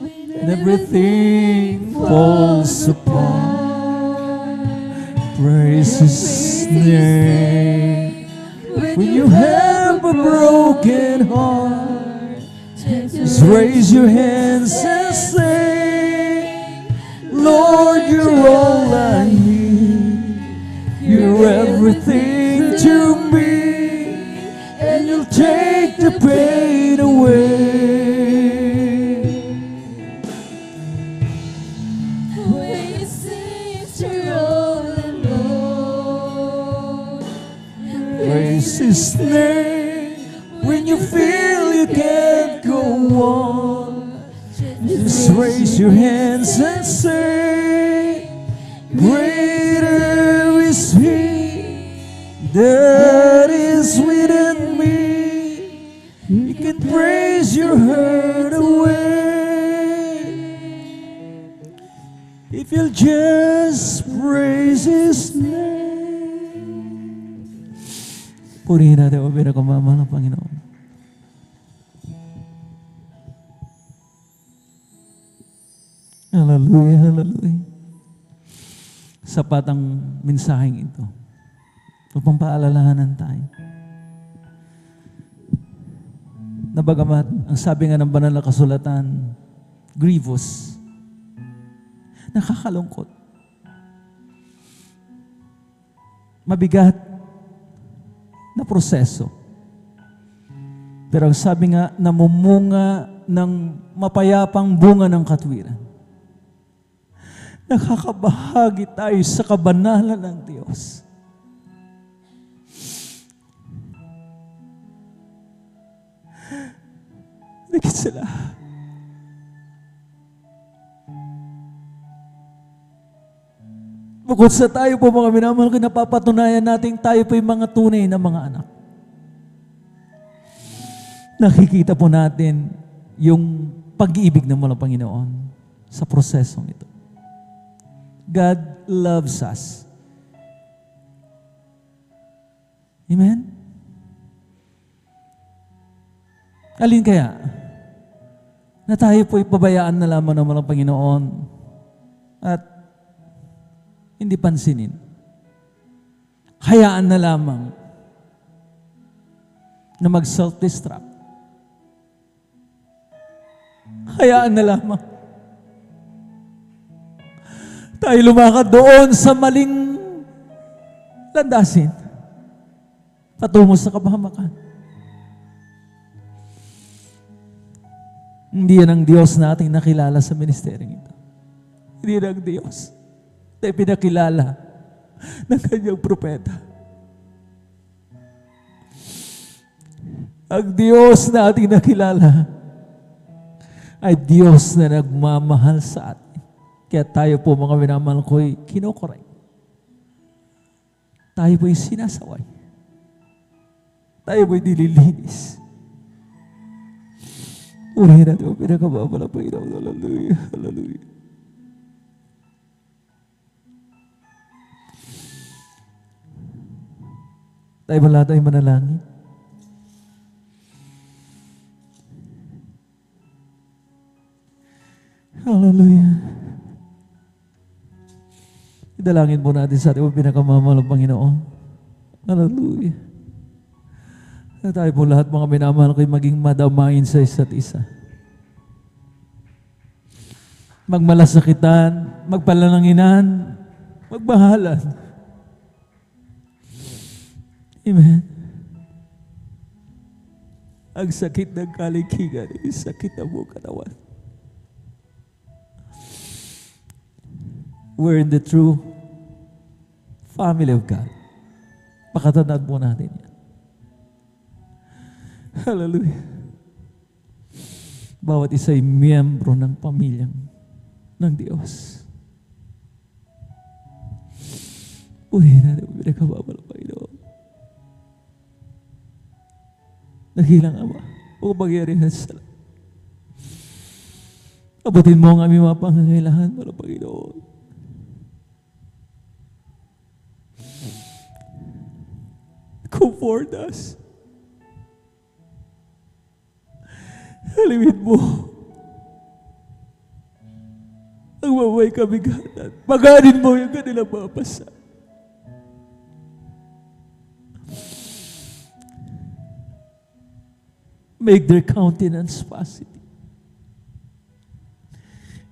And everything falls apart. Praise His name. When you have a broken heart, just raise your hands and say, Lord, you're all I need. You're everything to me, and you'll take the pain away. when it seems you're all alone. Praise His name. When you feel you can't go on, just raise your hands and say, greater that is within me. You can praise your hurt away. If you'll just praise His name. Purihin natin ang pinakamamahal ng Panginoon. Hallelujah, hallelujah. Sapat ang mensaheng ito upang paalalahanan tayo. Na bagamat, ang sabi nga ng banal na kasulatan, grievous, nakakalungkot, mabigat na proseso. Pero ang sabi nga, namumunga ng mapayapang bunga ng katwiran. Nakakabahagi tayo sa kabanalan ng Diyos. Higit sa lahat, bukod sa tayo po mga minamahal, napapatunayan natin tayo po yung mga tunay na mga anak. Nakikita po natin yung pag-ibig ng mga Panginoon sa prosesong ito. God loves us. Amen? Alin kaya na tayo po ipabayaan na lamang ng mga Panginoon at hindi pansinin? Hayaan na lamang na mag-self-destruct. Hayaan na lamang tayo lumakad doon sa maling landasin patungo sa kabahamakan. Hindi yan ang Diyos na ating nakilala sa ministeryong ito. Hindi yan ang Diyos na pinakilala ng kanyang propeta. Ang Diyos na ating nakilala ay Diyos na nagmamahal sa atin. Kaya tayo po mga minamahal ko'y kinokorek. Tayo po'y sinasaway. Tayo po'y nililinis. Urihin natin ang pinakababala ng Panginoon. Hallelujah. Hallelujah. Tayo ba lahat ay manalangin? Hallelujah. Idalangin po natin sa ating pinakamamahal ng Panginoon. Hallelujah. Na tayo po lahat mga minamahal ko'y maging madamain sa isa't isa. Magmalasakitan, magpalalanginan, magbahalan. Amen. Ang sakit ng kalikigan ay sakit ng buong katawan. We're in the true family of God. Pakatandaan po natin yan. Hallelujah. Bawat isa ay miyembro ng pamilyang ng Diyos. Urihin natin ang pinakababal ng Panginoon. Nagilang Ama, o magyarihan sa lahat. Abutin mo ang aming mga pangangailangan mo ng Panginoon. Comfort us. Halimin mo ang mamay kabigatan. Paganin mo yung kanilang mga pasa. Make their countenance positive.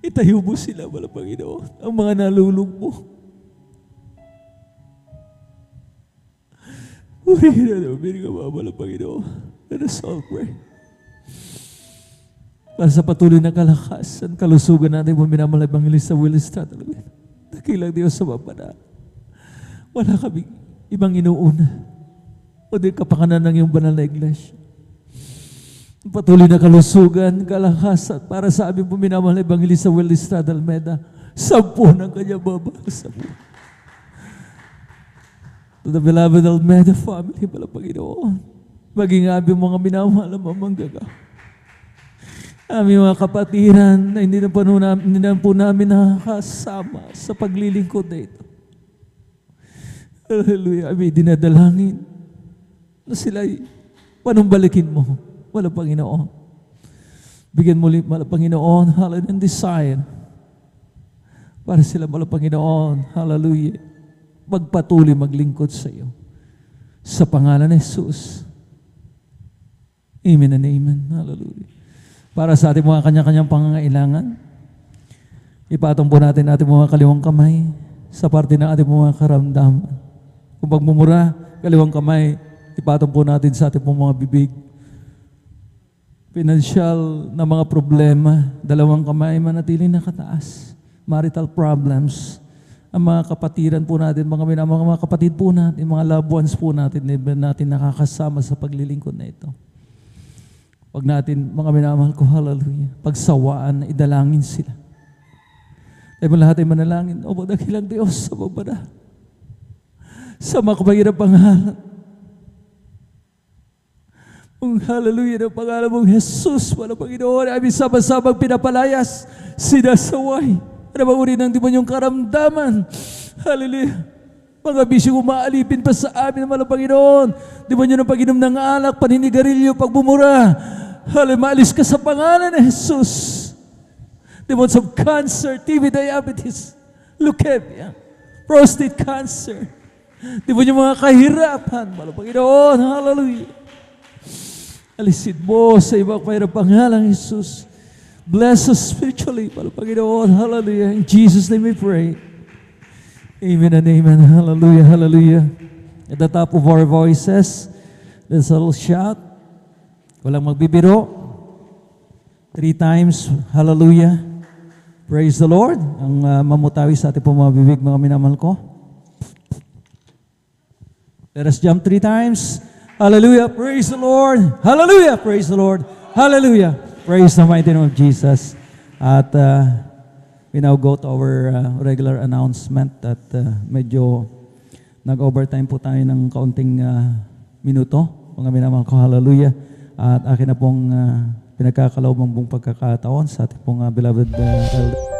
Itayo mo sila, mga Panginoon, ang mga nalulugmo. Urihin na namin ka, mga Panginoon. Let us all pray. Para sa patuloy na kalakasan, kalusugan natin mo minamahal Evangelista Willis Tatalawin. Nakilang Diyos sa mapanal. Wala kami ibang inuuna. O di kapakanan ng iyong banal na iglesia. Patuloy na kalusugan, kalakasan, para sa aming puminamahal na Evangelista Willis Tatalmeda, 10 ng kanyang babasa po. To the beloved Almeida family, pala Panginoon. Maging aming mga minamahal na mamanggagaw. Aming mga kapatiran na hindi na po namin nakakasama sa paglilingkod na ito. Hallelujah. Aming dinadalangin na sila'y panumbalikin mo, wala Panginoon. Bigyan mo ulit, wala Panginoon, hallelujah, and desire para sila, wala Panginoon, hallelujah, magpatuloy maglingkod sa iyo. Sa pangalan ni Jesus. Amen and amen. Hallelujah. Para sa ating mga kanya-kanyang pangangailangan, ipatong po natin ating mga kaliwang kamay sa parte ng ating mga karamdaman. Kung pagmumura, kaliwang kamay, ipatong po natin sa ating mga bibig. Financial na mga problema, dalawang kamay manatiling nakataas. Marital problems, ang mga kapatiran po natin, mga kapatid po natin, mga loved ones po natin, natin nakakasama sa paglilingkod na ito. Pag natin, mga minamahal ko, hallelujah, pagsawaan na idalangin sila. Tayo lahat ay manalangin, o dakilang Diyos sa babara, sa makapagirang pangalan. Ang hallelujah ng pangalan mong Jesus, wala Panginoon, ay sama-samang pinapalayas, sinasaway, ano ba uri ng demonyong karamdaman? Hallelujah. Mga bisyong umaalipin pa sa amin, wala Panginoon. Demonyo ng pag-inom ng alak, paninigarilyo, pagbumura. Hallelujah, maalis ka sa pangalan ng Jesus. Demons of cancer, TB, diabetes, leukemia, prostate cancer. Demonyo mga kahirapan, wala Panginoon. Hallelujah. Alisin mo sa ibang mayroong pangalan, Jesus. Bless us spiritually, wala Panginoon. Hallelujah. In Jesus' name we pray. Amen and amen. Hallelujah, hallelujah. At the top of our voices, let's all shout. Walang magbibiro. 3 times, hallelujah. Praise the Lord. Ang mamutawi sa ating mga bibig, mga minamahal ko. Let us jump 3 times. Hallelujah, praise the Lord. Hallelujah, praise the Lord. Hallelujah, praise the mighty name of Jesus. At we now go to our regular announcement at medyo nag-overtime po tayo ng kaunting minuto. Mga minamahal ko, hallelujah. At akin na pong pinagkakaloob ang buong pagkakataon sa ating pong beloved elder.